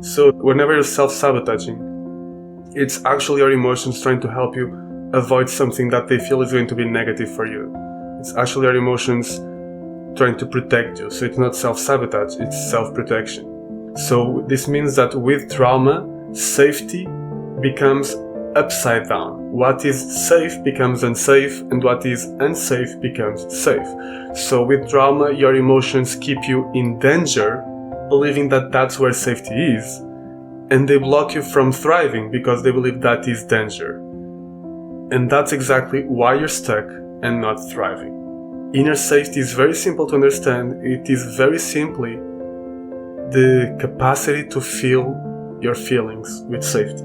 So whenever you're self-sabotaging, it's actually your emotions trying to help you avoid something that they feel is going to be negative for you. It's actually your emotions trying to protect you. So it's not self-sabotage, it's self-protection. So this means that with trauma, safety becomes upside down. What is safe becomes unsafe, and what is unsafe becomes safe. So with trauma, your emotions keep you in danger, believing that that's where safety is, and they block you from thriving because they believe that is danger. And that's exactly why you're stuck and not thriving. Inner safety is very simple to understand. It is very simply the capacity to feel your feelings with safety.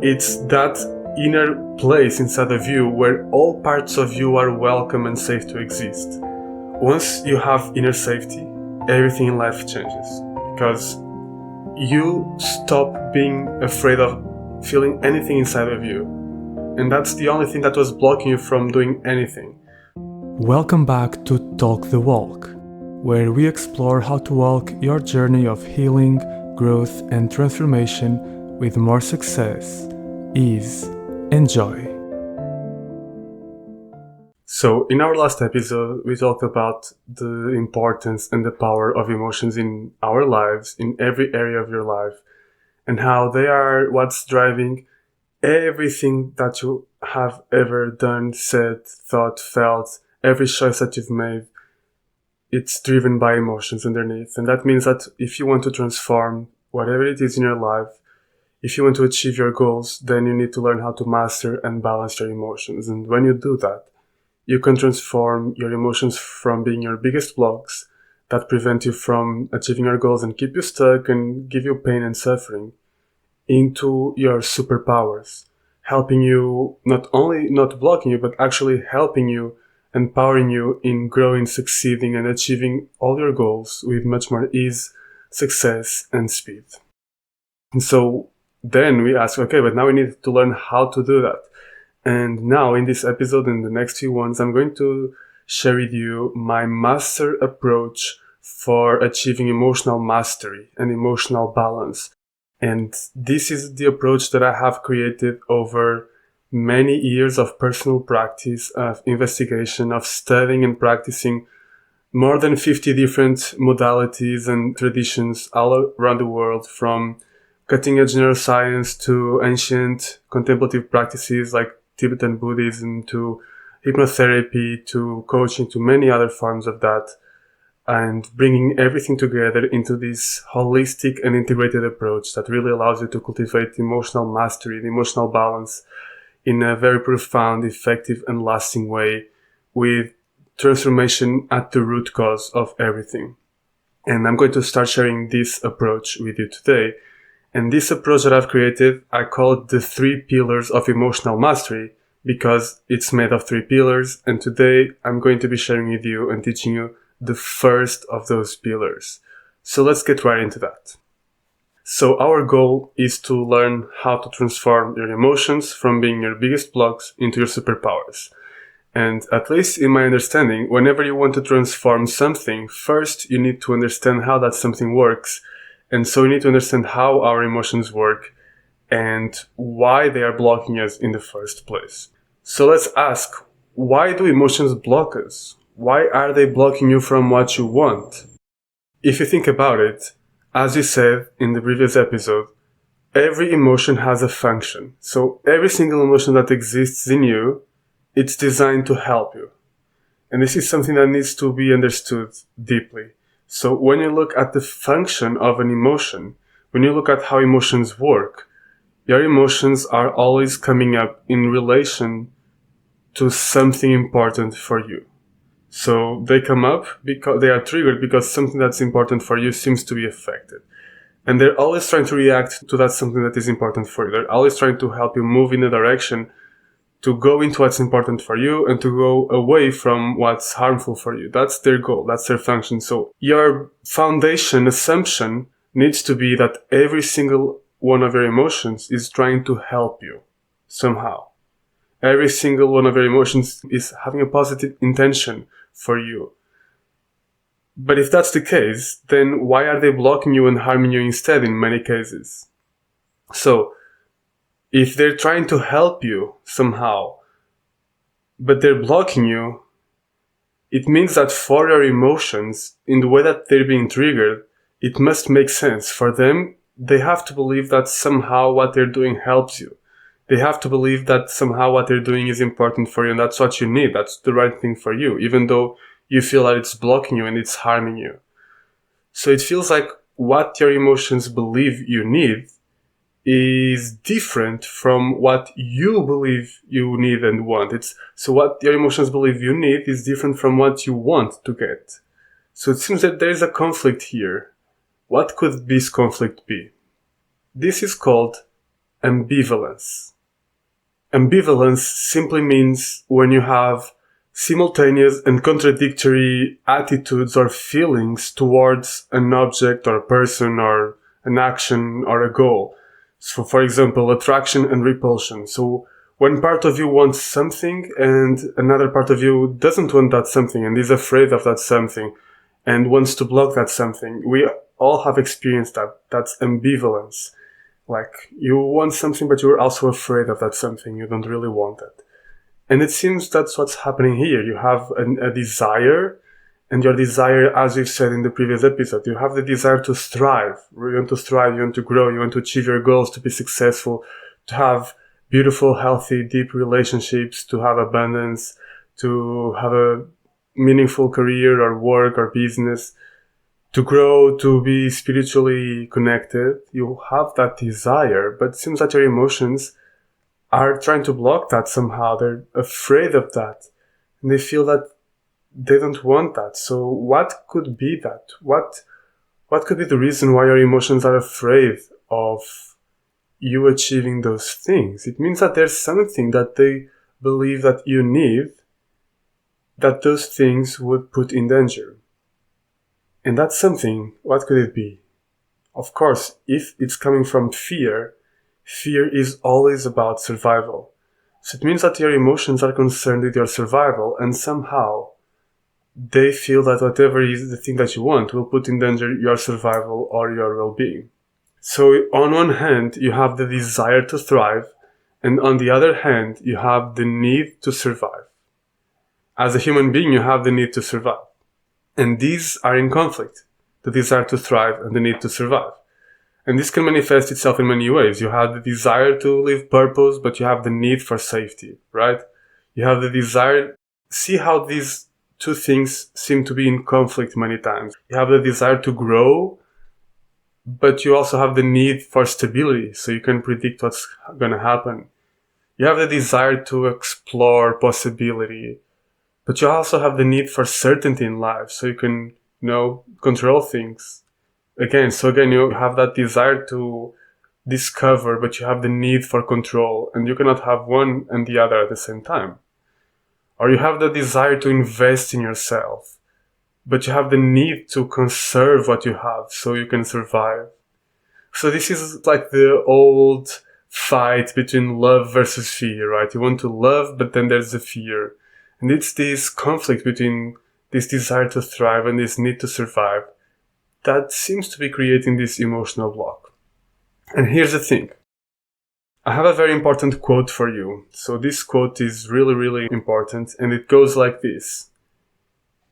It's that inner place inside of you where all parts of you are welcome and safe to exist. Once you have inner safety, everything in life changes, because you stop being afraid of feeling anything inside of you. And that's the only thing that was blocking you from doing anything. Welcome back to Talk the Walk, where we explore how to walk your journey of healing, growth, and transformation with more success, ease, and joy. So, in our last episode, we talked about the importance and the power of emotions in our lives, in every area of your life, and how they are what's driving everything that you have ever done, said, thought, felt, every choice that you've made. It's driven by emotions underneath. And that means that if you want to transform whatever it is in your life, if you want to achieve your goals, then you need to learn how to master and balance your emotions. And when you do that, you can transform your emotions from being your biggest blocks that prevent you from achieving your goals and keep you stuck and give you pain and suffering into your superpowers, helping you not only not blocking you, but actually helping you, empowering you in growing, succeeding, and achieving all your goals with much more ease, success, and speed. And so then we ask, okay, but now we need to learn how to do that. And now in this episode and the next few ones, I'm going to share with you my master approach for achieving emotional mastery and emotional balance. And this is the approach that I have created over many years of personal practice, of investigation, of studying and practicing more than 50 different modalities and traditions all around the world, from cutting-edge neuroscience to ancient contemplative practices like Tibetan Buddhism, to hypnotherapy, to coaching, to many other forms of that, and bringing everything together into this holistic and integrated approach that really allows you to cultivate emotional mastery and emotional balance in a very profound, effective, and lasting way, with transformation at the root cause of everything. And I'm going to start sharing this approach with you today. And this approach that I've created, I call it the 3 pillars of emotional mastery, because it's made of 3 pillars. And today I'm going to be sharing with you and teaching you the first of those pillars. So let's get right into that. So our goal is to learn how to transform your emotions from being your biggest blocks into your superpowers. And at least in my understanding, whenever you want to transform something, first you need to understand how that something works. And so you need to understand how our emotions work and why they are blocking us in the first place. So let's ask, why do emotions block us? Why are they blocking you from what you want? If you think about it, as we said in the previous episode, every emotion has a function. So every single emotion that exists in you, it's designed to help you. And this is something that needs to be understood deeply. So when you look at the function of an emotion, when you look at how emotions work, your emotions are always coming up in relation to something important for you. So they come up because they are triggered because something that's important for you seems to be affected. And they're always trying to react to that something that is important for you. They're always trying to help you move in a direction to go into what's important for you and to go away from what's harmful for you. That's their goal. That's their function. So your foundation assumption needs to be that every single one of your emotions is trying to help you somehow. Every single one of your emotions is having a positive intention for you. But if that's the case, then why are they blocking you and harming you instead in many cases? So, if they're trying to help you somehow, but they're blocking you, it means that for your emotions, in the way that they're being triggered, it must make sense. For them, they have to believe that somehow what they're doing helps you. They have to believe that somehow what they're doing is important for you and that's what you need. That's the right thing for you, even though you feel that it's blocking you and it's harming you. So it feels like what your emotions believe you need is different from what you believe you need and want. So what your emotions believe you need is different from what you want to get. So it seems that there is a conflict here. What could this conflict be? This is called ambivalence. Ambivalence simply means when you have simultaneous and contradictory attitudes or feelings towards an object or a person or an action or a goal. So, for example, attraction and repulsion. So, one part of you wants something and another part of you doesn't want that something and is afraid of that something and wants to block that something. We all have experienced that. That's ambivalence. Like, you want something, but you're also afraid of that something. You don't really want it. And it seems that's what's happening here. You have a desire, and your desire, as we've said in the previous episode, you have the desire to thrive. You want to thrive, you want to grow, you want to achieve your goals, to be successful, to have beautiful, healthy, deep relationships, to have abundance, to have a meaningful career or work or business, to grow, to be spiritually connected. You have that desire, but it seems that your emotions are trying to block that somehow. They're afraid of that. And they feel that they don't want that. So what could be that? What could be the reason why your emotions are afraid of you achieving those things? It means that there's something that they believe that you need that those things would put in danger. And that's something, what could it be? Of course, if it's coming from fear, fear is always about survival. So it means that your emotions are concerned with your survival, and somehow they feel that whatever is the thing that you want will put in danger your survival or your well-being. So on one hand, you have the desire to thrive, and on the other hand, you have the need to survive. As a human being, you have the need to survive. And these are in conflict, the desire to thrive and the need to survive. And this can manifest itself in many ways. You have the desire to live purpose, but you have the need for safety, right? You have the desire. See how these two things seem to be in conflict many times. You have the desire to grow, but you also have the need for stability, so you can predict what's going to happen. You have the desire to explore possibility, but you also have the need for certainty in life, so you can, control things. Again, you have that desire to discover, but you have the need for control, and you cannot have one and the other at the same time. Or you have the desire to invest in yourself, but you have the need to conserve what you have so you can survive. So this is like the old fight between love versus fear, right? You want to love, but then there's the fear. And it's this conflict between this desire to thrive and this need to survive that seems to be creating this emotional block. And here's the thing. I have a very important quote for you. So this quote is really, really important, and it goes like this.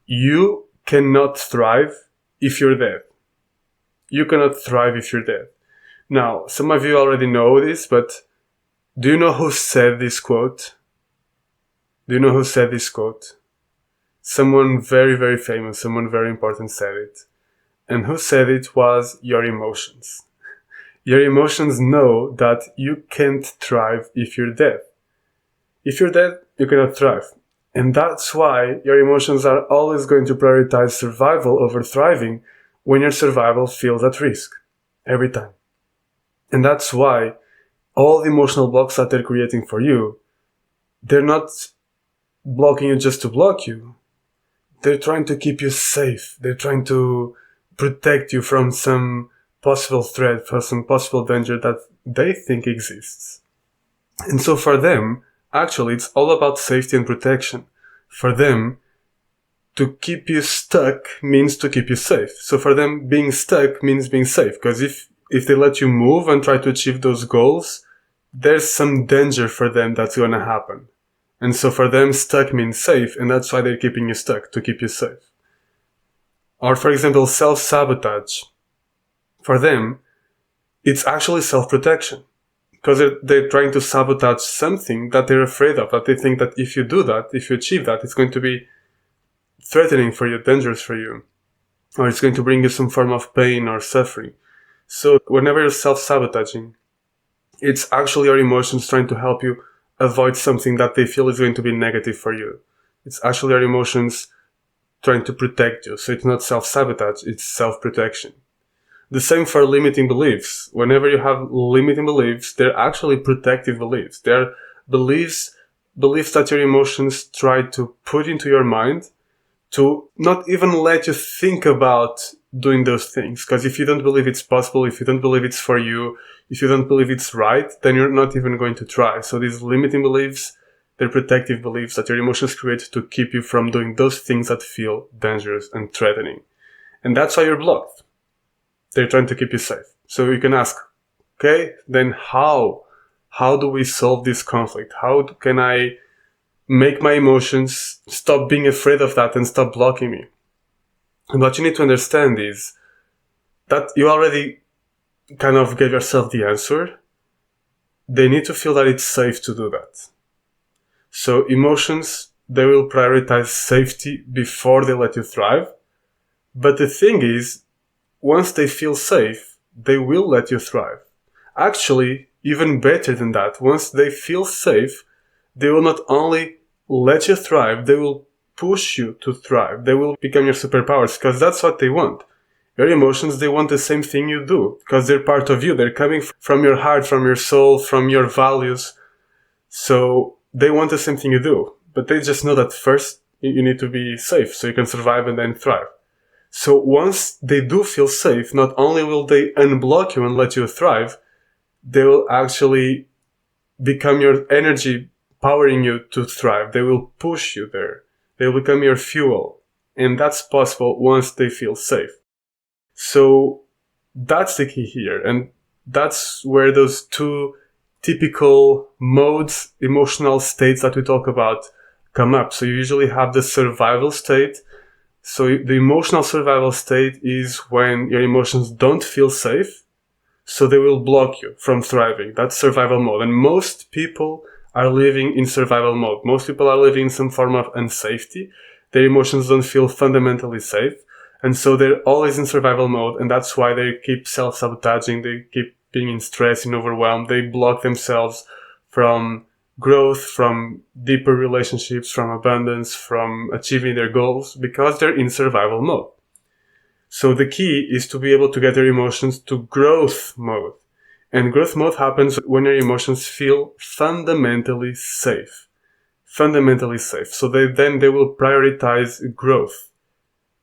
You cannot thrive if you're dead. You cannot thrive if you're dead. Now, some of you already know this, but do you know who said this quote? Do you know who said this quote? Someone very, very famous, someone very important said it. And who said it was your emotions. Your emotions know that you can't thrive if you're dead. If you're dead, you cannot thrive. And that's why your emotions are always going to prioritize survival over thriving when your survival feels at risk. Every time. And that's why all the emotional blocks that they're creating for you, they're not blocking you just to block you. They're trying to keep you safe. They're trying to protect you from some possible threat, from some possible danger that they think exists. And so for them, actually, it's all about safety and protection. For them, to keep you stuck means to keep you safe. So for them, being stuck means being safe. Because if they let you move and try to achieve those goals, there's some danger for them that's going to happen. And so for them, stuck means safe, and that's why they're keeping you stuck, to keep you safe. Or for example, self-sabotage. For them, it's actually self-protection. Because they're trying to sabotage something that they're afraid of, that they think that if you do that, if you achieve that, it's going to be threatening for you, dangerous for you, or it's going to bring you some form of pain or suffering. So whenever you're self-sabotaging, it's actually your emotions trying to help you avoid something that they feel is going to be negative for you. It's actually your emotions trying to protect you. So it's not self-sabotage, it's self-protection. The same for limiting beliefs. Whenever you have limiting beliefs, they're actually protective beliefs. They're beliefs that your emotions try to put into your mind to not even let you think about doing those things. Because if you don't believe it's possible, if you don't believe it's for you, if you don't believe it's right, then you're not even going to try. So these limiting beliefs, they're protective beliefs that your emotions create to keep you from doing those things that feel dangerous and threatening. And that's why you're blocked. They're trying to keep you safe. So you can ask, okay, then how? How do we solve this conflict? How can I make my emotions stop being afraid of that and stop blocking me? And what you need to understand is that you already kind of gave yourself the answer. They need to feel that it's safe to do that. So emotions, they will prioritize safety before they let you thrive. But the thing is, once they feel safe, they will let you thrive. Actually, even better than that, once they feel safe, they will not only let you thrive, they will push you to thrive. They will become your superpowers, because that's what they want. Your emotions, they want the same thing you do, because they're part of you. They're coming from your heart, from your soul, from your values. So they want the same thing you do. But they just know that first you need to be safe so you can survive and then thrive. So once they do feel safe, not only will they unblock you and let you thrive, they will actually become your energy powering you to thrive. They will push you there. They will become your fuel. And that's possible once they feel safe. So that's the key here. And that's where those two typical modes, emotional states that we talk about come up. So you usually have the survival state. So the emotional survival state is when your emotions don't feel safe, so they will block you from thriving. That's survival mode. And most people are living in survival mode. Most people are living in some form of unsafety. Their emotions don't feel fundamentally safe. And so they're always in survival mode. And that's why they keep self-sabotaging. They keep being in stress and overwhelmed. They block themselves from growth, from deeper relationships, from abundance, from achieving their goals, because they're in survival mode. So the key is to be able to get your emotions to growth mode. And growth mode happens when your emotions feel fundamentally safe. Fundamentally safe. So they will prioritize growth,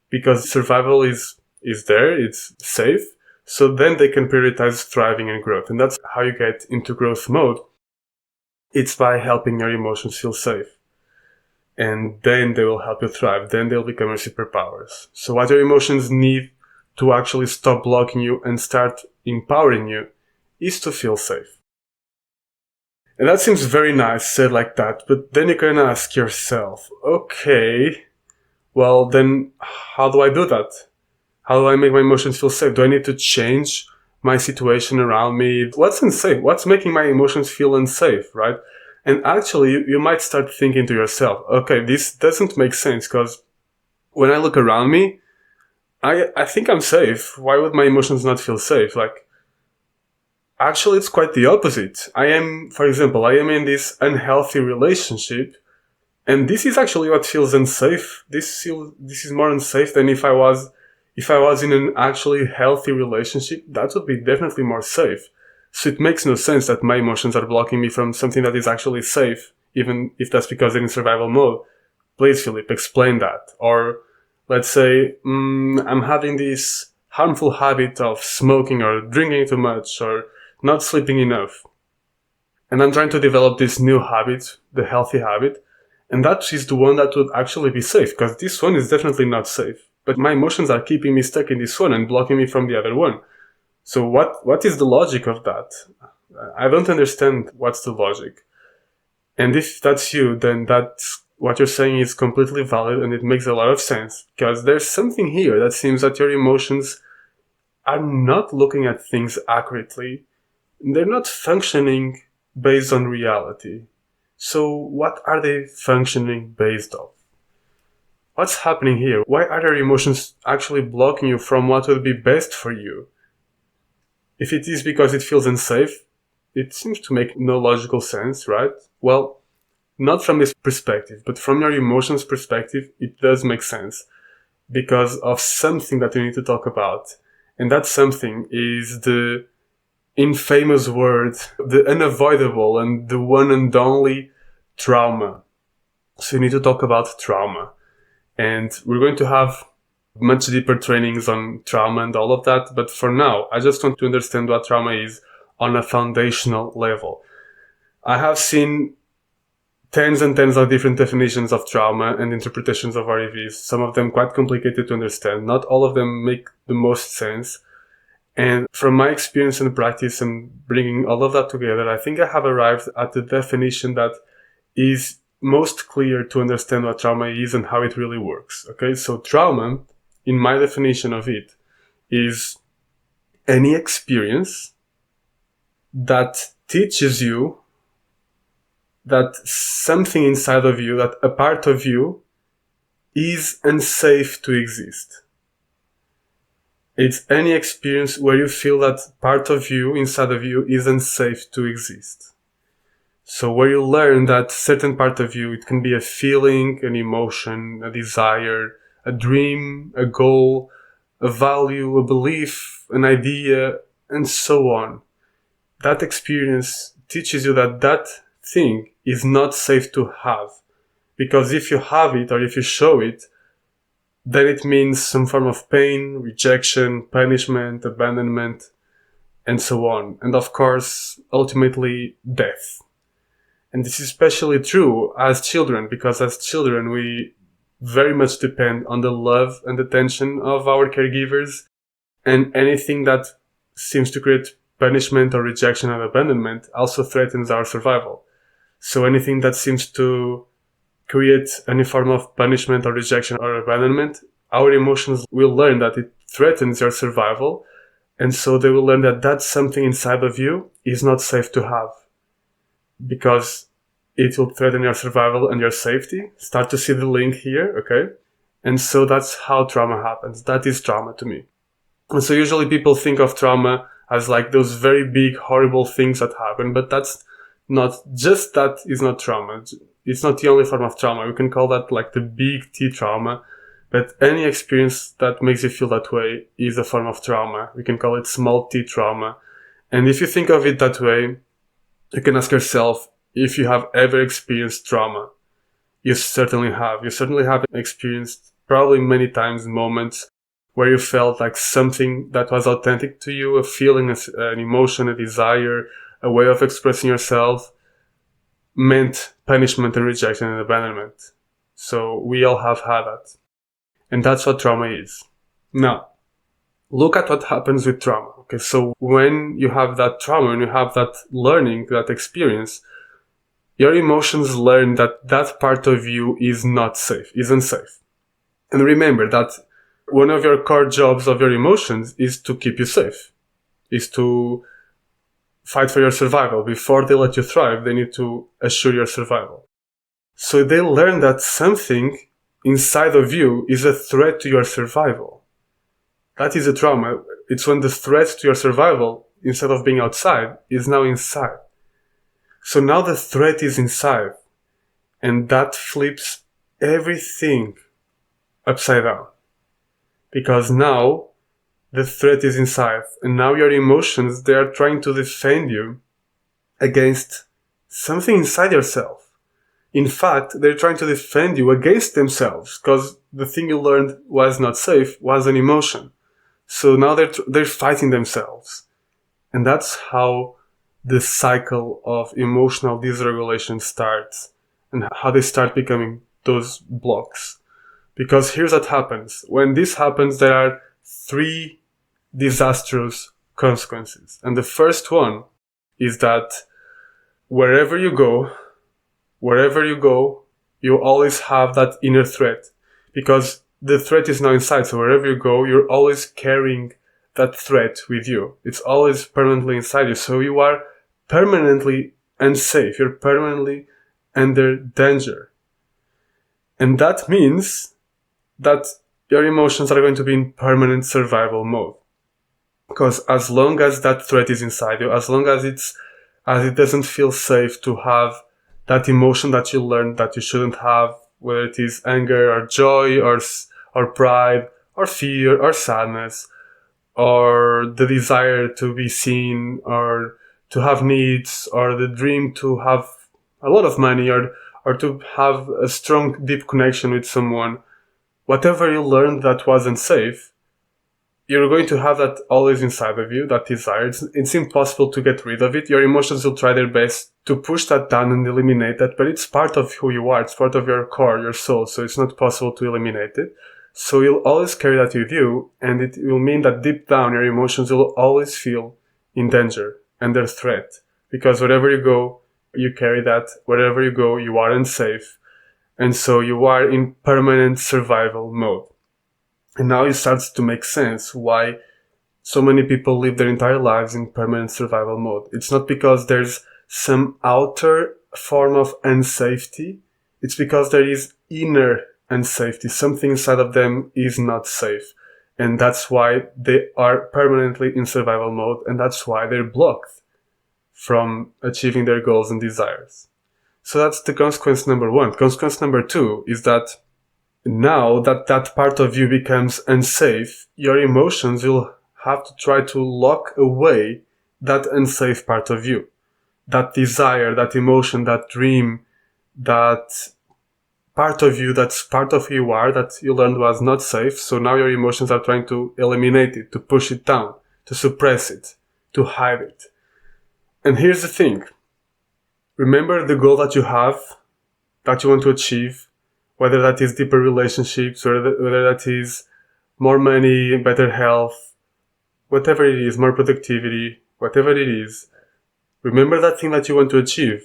because survival is there, it's safe. So then they can prioritize thriving and growth. And that's how you get into growth mode. It's by helping your emotions feel safe. And then they will help you thrive. Then they'll become your superpowers. So what your emotions need to actually stop blocking you and start empowering you is to feel safe. And that seems very nice said like that, but then you can ask yourself, okay, well then how do I do that? How do I make my emotions feel safe? Do I need to change my situation around me? What's unsafe? What's making my emotions feel unsafe, right? And actually, you might start thinking to yourself, okay, this doesn't make sense, because when I look around me, I think I'm safe. Why would my emotions not feel safe? Like, actually, it's quite the opposite. For example, I am in this unhealthy relationship, and this is actually what feels unsafe. This is more unsafe than if I was in an actually healthy relationship. That would be definitely more safe. So it makes no sense that my emotions are blocking me from something that is actually safe, even if that's because they're in survival mode. Please, Philip, explain that. Or let's say, I'm having this harmful habit of smoking or drinking too much or not sleeping enough. And I'm trying to develop this new habit, the healthy habit. And that is the one that would actually be safe, because this one is definitely not safe. But my emotions are keeping me stuck in this one and blocking me from the other one. So what is the logic of that? I don't understand what's the logic. And if that's you, then that's what you're saying is completely valid and it makes a lot of sense. Because there's something here that seems that your emotions are not looking at things accurately. They're not functioning based on reality. So what are they functioning based on? What's happening here? Why are your emotions actually blocking you from what would be best for you? If it is because it feels unsafe, it seems to make no logical sense, right? Well, not from this perspective, but from your emotions perspective, it does make sense because of something that we need to talk about. And that something is the infamous word, the unavoidable and the one and only trauma. So we need to talk about trauma. And we're going to have much deeper trainings on trauma and all of that. But for now, I just want to understand what trauma is on a foundational level. I have seen tens and tens of different definitions of trauma and interpretations of REVs, some of them quite complicated to understand. Not all of them make the most sense. And from my experience and practice and bringing all of that together, I think I have arrived at the definition that is most clear to understand what trauma is and how it really works. Okay, so trauma, in my definition of it, is any experience that teaches you that something inside of you, that a part of you, is unsafe to exist. It's any experience where you feel that part of you, inside of you, is unsafe to exist. So where you learn that certain part of you, it can be a feeling, an emotion, a desire, a dream, a goal, a value, a belief, an idea, and so on. That experience teaches you that that thing is not safe to have. Because if you have it or if you show it, then it means some form of pain, rejection, punishment, abandonment, and so on. And of course, ultimately, death. And this is especially true as children, because as children, we very much depend on the love and attention of our caregivers, and anything that seems to create punishment or rejection and abandonment also threatens our survival. So anything that seems to create any form of punishment or rejection or abandonment, our emotions will learn that it threatens your survival, and so they will learn that that something inside of you is not safe to have, because it will threaten your survival and your safety. Start to see the link here, okay? And so that's how trauma happens. That is trauma to me. And so usually people think of trauma as like those very big, horrible things that happen, but that's not, just that is not trauma. It's not the only form of trauma. We can call that like the big T trauma, but any experience that makes you feel that way is a form of trauma. We can call it small T trauma. And if you think of it that way, you can ask yourself if you have ever experienced trauma. You certainly have. You certainly have experienced probably many times moments where you felt like something that was authentic to you, a feeling, an emotion, a desire, a way of expressing yourself, meant punishment and rejection and abandonment. So we all have had that. And that's what trauma is. Now, look at what happens with trauma. Okay, so when you have that trauma, when you have that learning, that experience, your emotions learn that that part of you is not safe, is unsafe. And remember that one of your core jobs of your emotions is to keep you safe, is to fight for your survival. Before they let you thrive, they need to assure your survival. So they learn that something inside of you is a threat to your survival. That is a trauma. It's when the threat to your survival, instead of being outside, is now inside. So now the threat is inside, and that flips everything upside down. Because now the threat is inside, and now your emotions, they are trying to defend you against something inside yourself. In fact, they're trying to defend you against themselves, because the thing you learned was not safe was an emotion. So now they're fighting themselves. And that's how the cycle of emotional dysregulation starts and how they start becoming those blocks. Because here's what happens. When this happens, there are three disastrous consequences. And the first one is that wherever you go, you always have that inner threat. Because the threat is now inside. So wherever you go, you're always carrying that threat with you. It's always permanently inside you. So you are permanently unsafe. You're permanently under danger. And that means that your emotions are going to be in permanent survival mode. Because as long as that threat is inside you, as long as it doesn't feel safe to have that emotion that you learned that you shouldn't have, whether it is anger or joy or pride or fear or sadness or the desire to be seen or to have needs or the dream to have a lot of money or to have a strong, deep connection with someone, whatever you learned that wasn't safe, you're going to have that always inside of you, that desire. It's impossible to get rid of it. Your emotions will try their best to push that down and eliminate that, but it's part of who you are. It's part of your core, your soul, so it's not possible to eliminate it. So you'll always carry that with you, and it will mean that deep down your emotions will always feel in danger, under threat. Because wherever you go, you carry that. Wherever you go, you are unsafe. And so you are in permanent survival mode. And now it starts to make sense why so many people live their entire lives in permanent survival mode. It's not because there's some outer form of unsafety. It's because there is inner unsafety. Something inside of them is not safe. And that's why they are permanently in survival mode. And that's why they're blocked from achieving their goals and desires. So that's the consequence number one. Consequence number two is that now that that part of you becomes unsafe, your emotions will have to try to lock away that unsafe part of you. That desire, that emotion, that dream, that part of you that's part of who you are that you learned was not safe. So now your emotions are trying to eliminate it, to push it down, to suppress it, to hide it. And here's the thing. Remember the goal that you have, that you want to achieve, whether that is deeper relationships, or whether that is more money, better health, whatever it is, more productivity, whatever it is. Remember that thing that you want to achieve.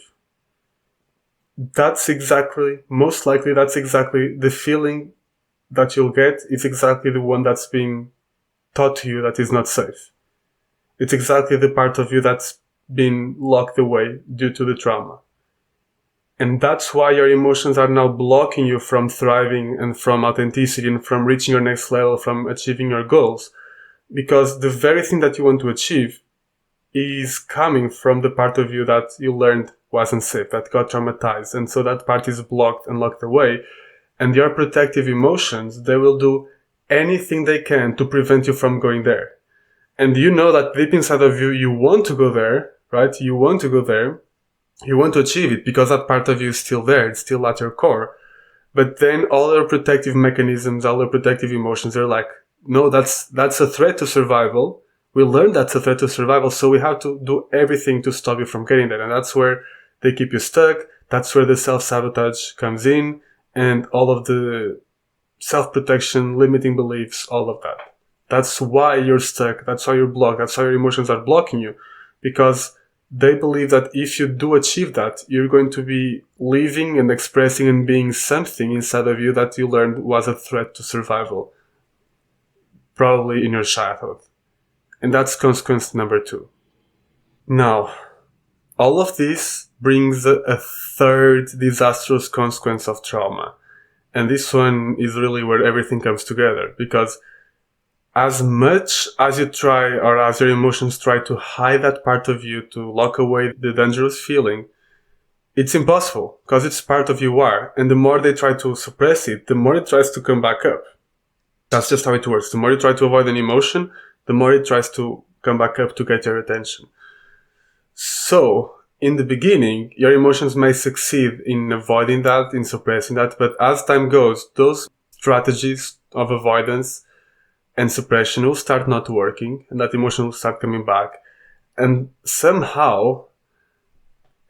Most likely that's exactly the feeling that you'll get. It's exactly the one that's being taught to you that is not safe. It's exactly the part of you that's been locked away due to the trauma. And that's why your emotions are now blocking you from thriving and from authenticity and from reaching your next level, from achieving your goals. Because the very thing that you want to achieve is coming from the part of you that you learned wasn't safe, that got traumatized. And so that part is blocked and locked away. And your protective emotions, they will do anything they can to prevent you from going there. And you know that deep inside of you, you want to go there, right? You want to go there. You want to achieve it because that part of you is still there. It's still at your core. But then all your protective mechanisms, all your protective emotions are like, no, that's a threat to survival. We learned that's a threat to survival. So we have to do everything to stop you from getting there. And that's where they keep you stuck. That's where the self-sabotage comes in and all of the self-protection, limiting beliefs, all of that. That's why you're stuck. That's why you're blocked. That's why your emotions are blocking you, because they believe that if you do achieve that, you're going to be living and expressing and being something inside of you that you learned was a threat to survival, probably in your childhood. And that's consequence number two. Now, all of this brings a third disastrous consequence of trauma. And this one is really where everything comes together, because as much as you try, or as your emotions try to hide that part of you, to lock away the dangerous feeling, it's impossible, because it's part of who you are. And the more they try to suppress it, the more it tries to come back up. That's just how it works. The more you try to avoid an emotion, the more it tries to come back up to get your attention. So, in the beginning, your emotions may succeed in avoiding that, in suppressing that, but as time goes, those strategies of avoidance and suppression will start not working, and that emotion will start coming back. And somehow,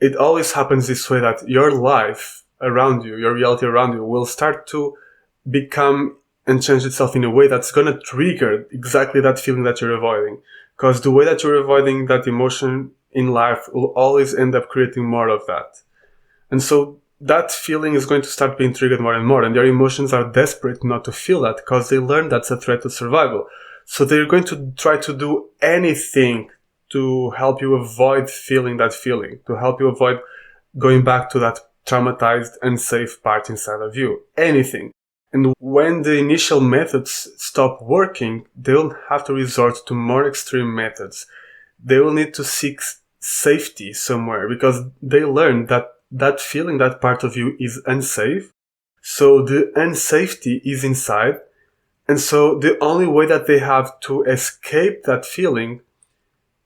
it always happens this way, that your life around you, your reality around you, will start to become and change itself in a way that's going to trigger exactly that feeling that you're avoiding. Because the way that you're avoiding that emotion in life will always end up creating more of that. And so that feeling is going to start being triggered more and more, and your emotions are desperate not to feel that because they learn that's a threat to survival. So they're going to try to do anything to help you avoid feeling that feeling, to help you avoid going back to that traumatized, unsafe part inside of you. Anything. And when the initial methods stop working, they will have to resort to more extreme methods. They will need to seek safety somewhere because they learn that that feeling, that part of you is unsafe. So the unsafety is inside. And so the only way that they have to escape that feeling,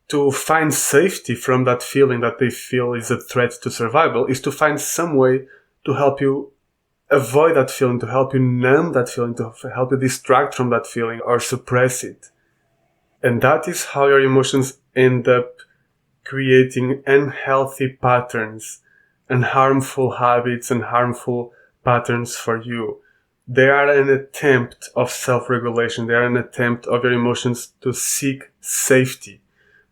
to find safety from that feeling that they feel is a threat to survival, is to find some way to help you avoid that feeling, to help you numb that feeling, to help you distract from that feeling or suppress it. And that is how your emotions end up creating unhealthy patterns and harmful habits and harmful patterns for you. They are an attempt of self-regulation. They are an attempt of your emotions to seek safety.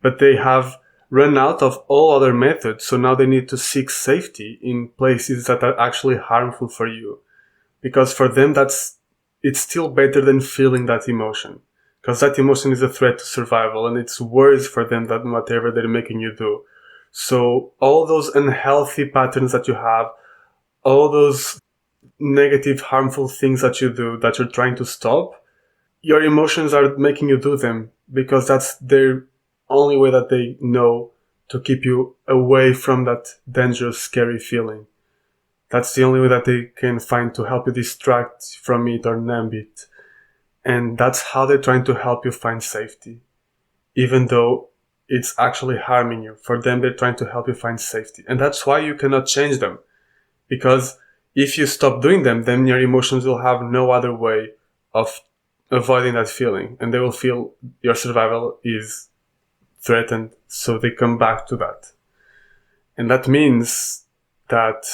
But they have run out of all other methods, so now they need to seek safety in places that are actually harmful for you. Because for them, it's still better than feeling that emotion. Because that emotion is a threat to survival, and it's worse for them than whatever they're making you do. So all those unhealthy patterns that you have, all those negative, harmful things that you do that you're trying to stop, your emotions are making you do them because that's their only way that they know to keep you away from that dangerous, scary feeling. That's the only way that they can find to help you distract from it or numb it. And that's how they're trying to help you find safety. Even though it's actually harming you. For them, they're trying to help you find safety. And that's why you cannot change them. Because if you stop doing them, then your emotions will have no other way of avoiding that feeling. And they will feel your survival is threatened. So they come back to that. And that means that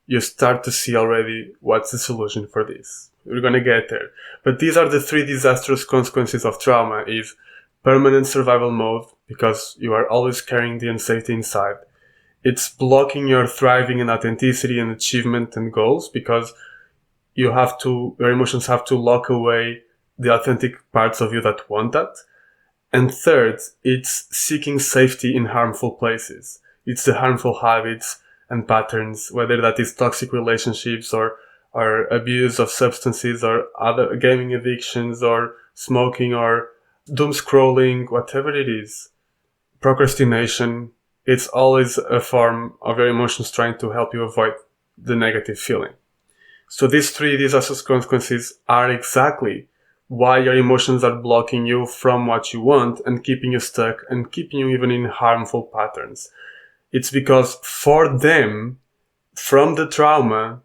you start to see already what's the solution for this. We're going to get there. But these are the 3 disastrous consequences of trauma: is permanent survival mode, because you are always carrying the unsafety inside. It's blocking your thriving and authenticity and achievement and goals, because your emotions have to lock away the authentic parts of you that want that. And third, it's seeking safety in harmful places. It's the harmful habits and patterns, whether that is toxic relationships or abuse of substances or other gaming addictions or smoking or doom scrolling, whatever it is. Procrastination, it's always a form of your emotions trying to help you avoid the negative feeling. So these 3 disastrous consequences are exactly why your emotions are blocking you from what you want and keeping you stuck and keeping you even in harmful patterns. It's because for them, from the trauma,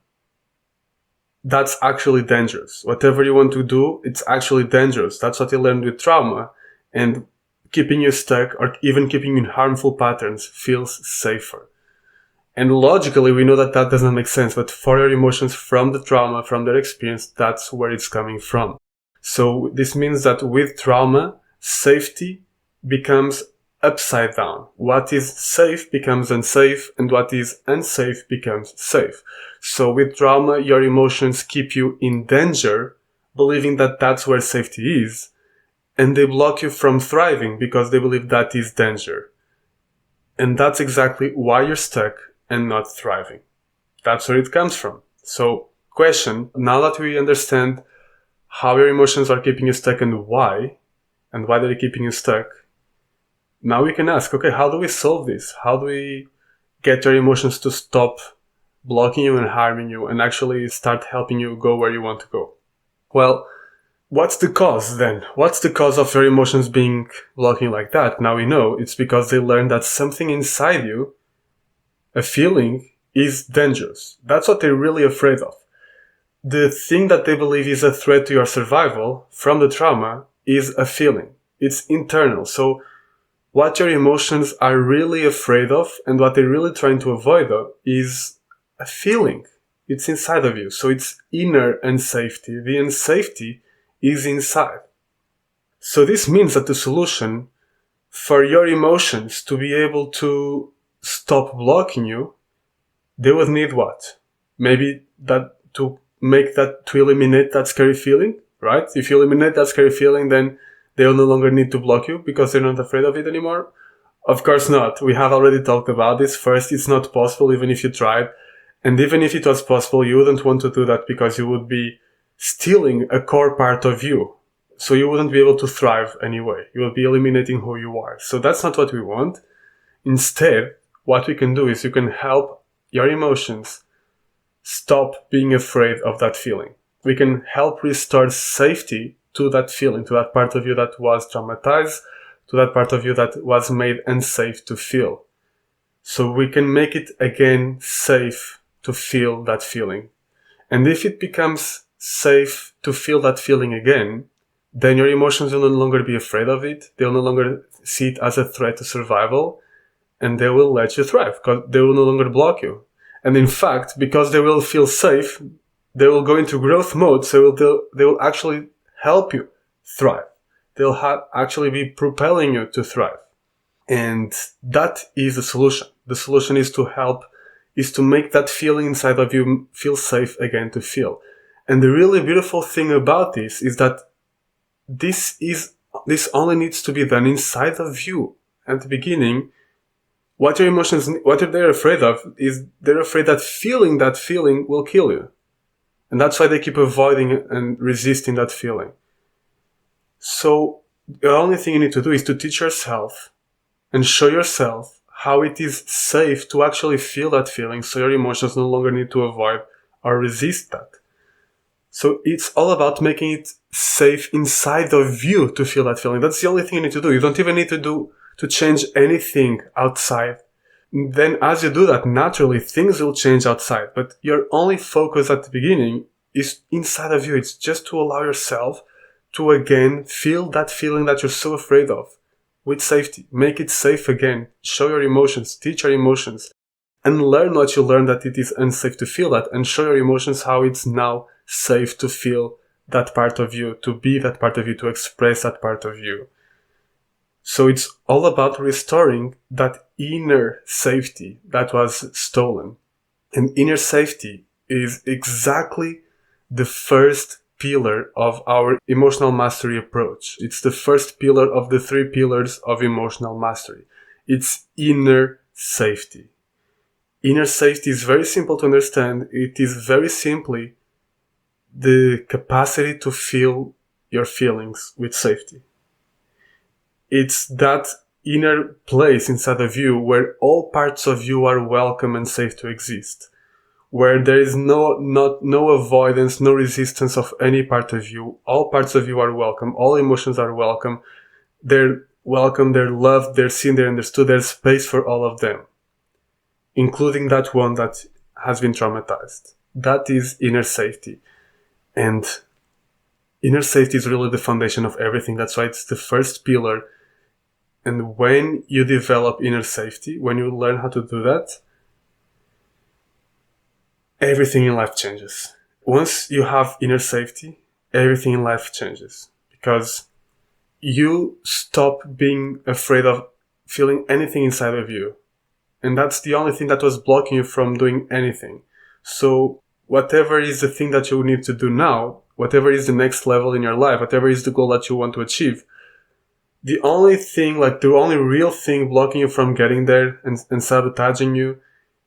that's actually dangerous. Whatever you want to do, it's actually dangerous. That's what they learned with trauma. And keeping you stuck or even keeping you in harmful patterns feels safer. And logically, we know that that doesn't make sense, but for your emotions from the trauma, from their experience, that's where it's coming from. So this means that with trauma, safety becomes upside down. What is safe becomes unsafe, and what is unsafe becomes safe. So with trauma, your emotions keep you in danger, believing that that's where safety is, and they block you from thriving because they believe that is danger. And that's exactly why you're stuck and not thriving. That's where it comes from. So, question, now that we understand how your emotions are keeping you stuck and why they're keeping you stuck, now we can ask, okay, how do we solve this? How do we get your emotions to stop blocking you and harming you and actually start helping you go where you want to go? Well, what's the cause then? What's the cause of your emotions being blocking like that? Now we know it's because they learned that something inside you, a feeling, is dangerous. That's what they're really afraid of. The thing that they believe is a threat to your survival from the trauma is a feeling. It's internal. So what your emotions are really afraid of and what they're really trying to avoid of is a feeling. It's inside of you. So it's inner unsafety. The unsafety is inside. So this means that the solution for your emotions to be able to stop blocking you, they would need what? Maybe that to eliminate that scary feeling, right? If you eliminate that scary feeling, then they'll no longer need to block you because they're not afraid of it anymore. Of course not. We have already talked about this. First, it's not possible even if you tried. And even if it was possible, you wouldn't want to do that because you would be stealing a core part of you. So you wouldn't be able to thrive anyway. You will be eliminating who you are. So that's not what we want. Instead, what we can do is you can help your emotions stop being afraid of that feeling. We can help restore safety to that feeling, to that part of you that was traumatized, to that part of you that was made unsafe to feel. So we can make it again safe to feel that feeling. And if it becomes safe to feel that feeling again, then your emotions will no longer be afraid of it. They'll no longer see it as a threat to survival, and they will let you thrive because they will no longer block you. And in fact, because they will feel safe, they will go into growth mode, so they will actually help you thrive. They'll actually be propelling you to thrive. And that is the solution. The solution is to make that feeling inside of you feel safe again to feel. And the really beautiful thing about this is that this only needs to be done inside of you. At the beginning, what they're afraid of is they're afraid that feeling will kill you. And that's why they keep avoiding and resisting that feeling. So the only thing you need to do is to teach yourself and show yourself how it is safe to actually feel that feeling, so your emotions no longer need to avoid or resist that. So it's all about making it safe inside of you to feel that feeling. That's the only thing you need to do. You don't even need to change anything outside. Then as you do that, naturally things will change outside. But your only focus at the beginning is inside of you. It's just to allow yourself to again feel that feeling that you're so afraid of with safety. Make it safe again. Show your emotions, teach your emotions, and learn what you learned that it is unsafe to feel that, and show your emotions how it's now safe to feel that part of you, to be that part of you, to express that part of you. So it's all about restoring that inner safety that was stolen. And inner safety is exactly the first pillar of our emotional mastery approach. It's the first pillar of the 3 pillars of emotional mastery. It's inner safety. Inner safety is very simple to understand. It is very simply the capacity to feel your feelings with safety. It's that inner place inside of you where all parts of you are welcome and safe to exist, where there is no avoidance, no resistance of any part of you. All parts of you are welcome. All emotions are welcome. They're welcome, they're loved, they're seen, they're understood. There's space for all of them, including that one that has been traumatized. That is inner safety. And inner safety is really the foundation of everything. That's why it's the first pillar. And when you develop inner safety, when you learn how to do that, everything in life changes. Once you have inner safety, everything in life changes. Because you stop being afraid of feeling anything inside of you. And that's the only thing that was blocking you from doing anything. So whatever is the thing that you need to do now, whatever is the next level in your life, whatever is the goal that you want to achieve, the only real thing blocking you from getting there and sabotaging you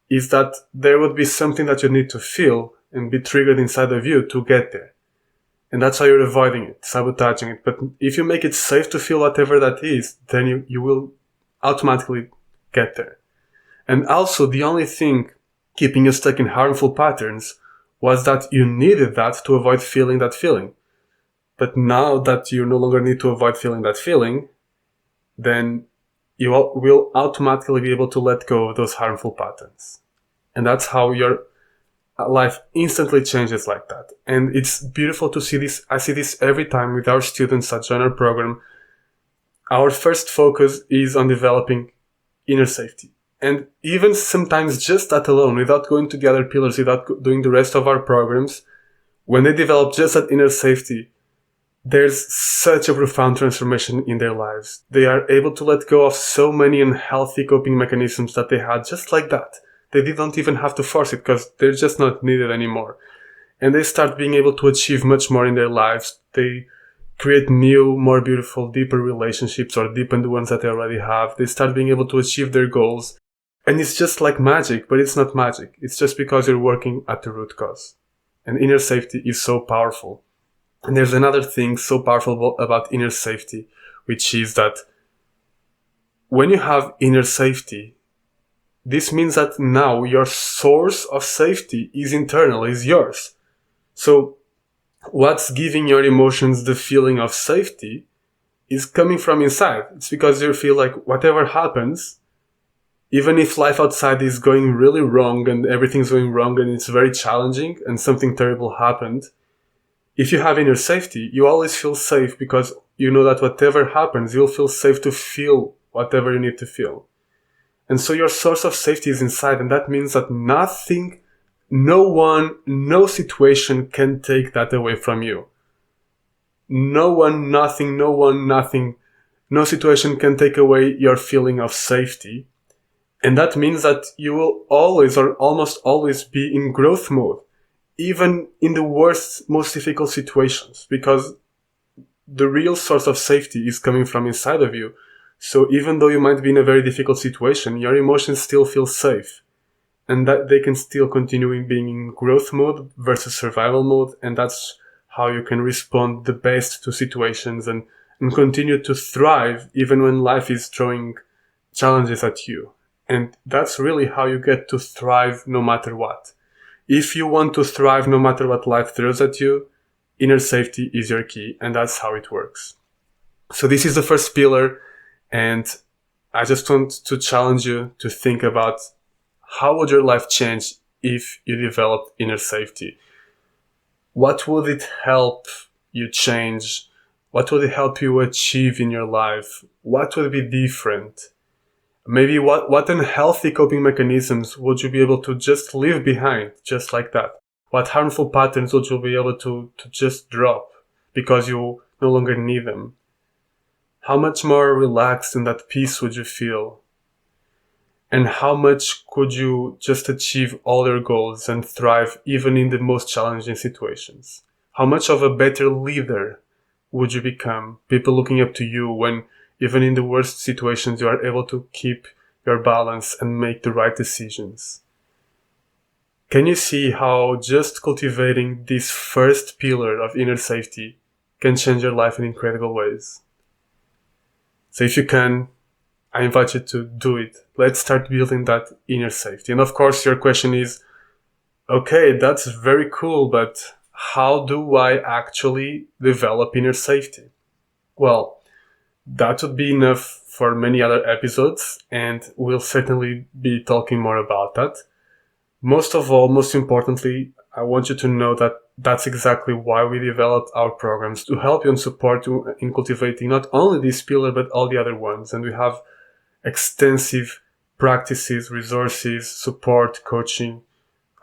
is that there would be something that you need to feel and be triggered inside of you to get there. And that's why you're avoiding it, sabotaging it. But if you make it safe to feel whatever that is, then you will automatically get there. And also, the only thing keeping you stuck in harmful patterns was that you needed that to avoid feeling that feeling. But now that you no longer need to avoid feeling that feeling, then you will automatically be able to let go of those harmful patterns. And that's how your life instantly changes like that. And it's beautiful to see this. I see this every time with our students that join our program. Our first focus is on developing inner safety. And even sometimes just that alone, without going to the other pillars, without doing the rest of our programs, when they develop just that inner safety, there's such a profound transformation in their lives. They are able to let go of so many unhealthy coping mechanisms that they had just like that. They didn't even have to force it because they're just not needed anymore. And they start being able to achieve much more in their lives. They create new, more beautiful, deeper relationships or deepen the ones that they already have. They start being able to achieve their goals. And it's just like magic, but it's not magic. It's just because you're working at the root cause. And inner safety is so powerful. And there's another thing so powerful about inner safety, which is that when you have inner safety, this means that now your source of safety is internal, is yours. So what's giving your emotions the feeling of safety is coming from inside. It's because you feel like whatever happens, even if life outside is going really wrong and everything's going wrong and it's very challenging and something terrible happened, if you have inner safety, you always feel safe because you know that whatever happens, you'll feel safe to feel whatever you need to feel. And so your source of safety is inside, and that means that nothing, no one, no situation can take that away from you. No one, nothing, no situation can take away your feeling of safety. And that means that you will always or almost always be in growth mode, even in the worst, most difficult situations, because the real source of safety is coming from inside of you. So even though you might be in a very difficult situation, your emotions still feel safe, and that they can still continue being in growth mode versus survival mode. And that's how you can respond the best to situations and continue to thrive even when life is throwing challenges at you. And that's really how you get to thrive no matter what. If you want to thrive no matter what life throws at you, inner safety is your key, and that's how it works. So this is the first pillar, and I just want to challenge you to think about how would your life change if you developed inner safety? What would it help you change? What would it help you achieve in your life? What would be different? Maybe what unhealthy coping mechanisms would you be able to just leave behind, just like that? What harmful patterns would you be able to just drop because you no longer need them? How much more relaxed and at peace would you feel? And how much could you just achieve all your goals and thrive even in the most challenging situations? How much of a better leader would you become? People looking up to you when even in the worst situations, you are able to keep your balance and make the right decisions. Can you see how just cultivating this first pillar of inner safety can change your life in incredible ways? So if you can, I invite you to do it. Let's start building that inner safety. And of course, your question is, okay, that's very cool, but how do I actually develop inner safety? Well, that would be enough for many other episodes, and we'll certainly be talking more about that. Most of all, most importantly, I want you to know that that's exactly why we developed our programs, to help you and support you in cultivating not only this pillar, but all the other ones. And we have extensive practices, resources, support, coaching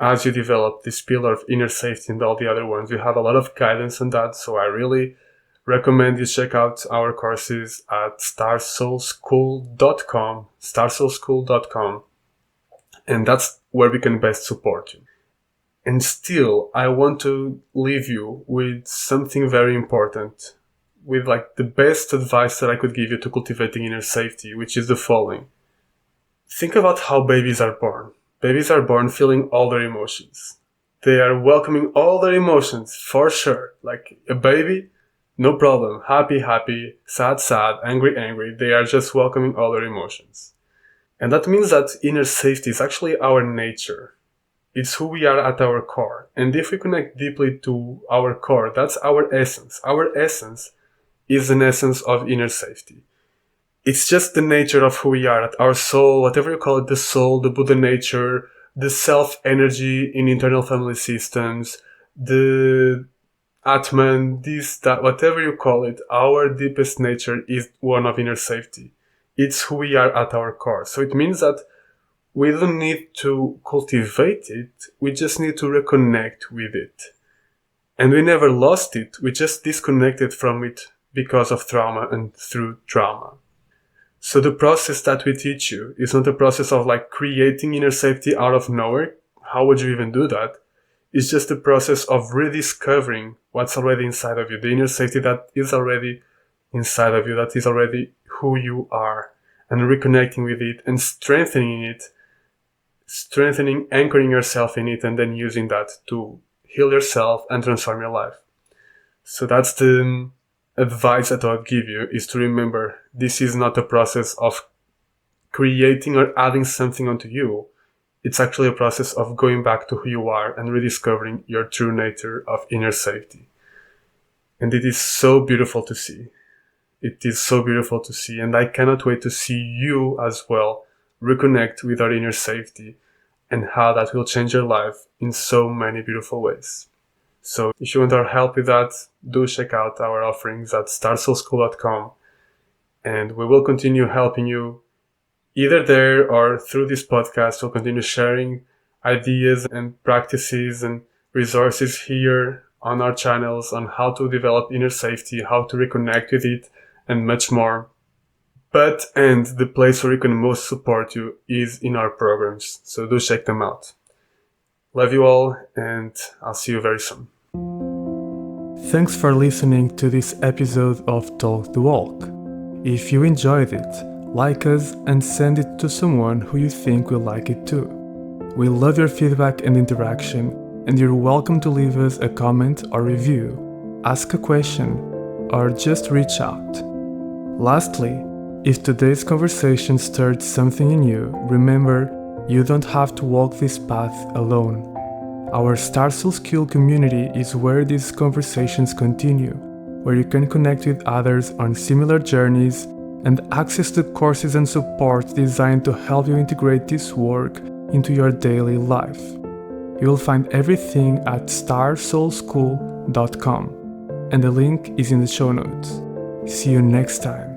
as you develop this pillar of inner safety and all the other ones. We have a lot of guidance on that, so I really recommend you check out our courses at starsoulschool.com, and that's where we can best support you. And still, I want to leave you with something very important, with like the best advice that I could give you to cultivating inner safety, which is the following. Think about how babies are born. Babies are born feeling all their emotions. They are welcoming all their emotions, for sure. Like a baby, no problem. Happy, happy, sad, sad, angry, angry. They are just welcoming all their emotions. And that means that inner safety is actually our nature. It's who we are at our core. And if we connect deeply to our core, that's our essence. Our essence is an essence of inner safety. It's just the nature of who we are, at our soul, whatever you call it, the soul, the Buddha nature, the self energy in internal family systems, the Atman, this, that, whatever you call it, our deepest nature is one of inner safety. It's who we are at our core. So it means that we don't need to cultivate it, we just need to reconnect with it. And we never lost it, we just disconnected from it because of trauma and through trauma. So the process that we teach you is not a process of like creating inner safety out of nowhere. How would you even do that? It's just a process of rediscovering what's already inside of you, the inner safety that is already inside of you, that is already who you are, and reconnecting with it and strengthening it, anchoring yourself in it, and then using that to heal yourself and transform your life. So that's the advice that I would give you, is to remember this is not a process of creating or adding something onto you. It's actually a process of going back to who you are and rediscovering your true nature of inner safety. And it is so beautiful to see. It is so beautiful to see. And I cannot wait to see you as well reconnect with our inner safety and how that will change your life in so many beautiful ways. So if you want our help with that, do check out our offerings at starsoulschool.com, and we will continue helping you either there or through this podcast. We'll continue sharing ideas and practices and resources here on our channels on how to develop inner safety, how to reconnect with it, and much more. And the place where we can most support you is in our programs. So do check them out. Love you all, and I'll see you very soon. Thanks for listening to this episode of Talk the Walk. If you enjoyed it, like us and send it to someone who you think will like it too. We love your feedback and interaction, and you're welcome to leave us a comment or review, ask a question, or just reach out. Lastly, if today's conversation stirred something in you, remember, you don't have to walk this path alone. Our Star Soul Skill community is where these conversations continue, where you can connect with others on similar journeys and access the courses and support designed to help you integrate this work into your daily life. You will find everything at starsoulschool.com, and the link is in the show notes. See you next time.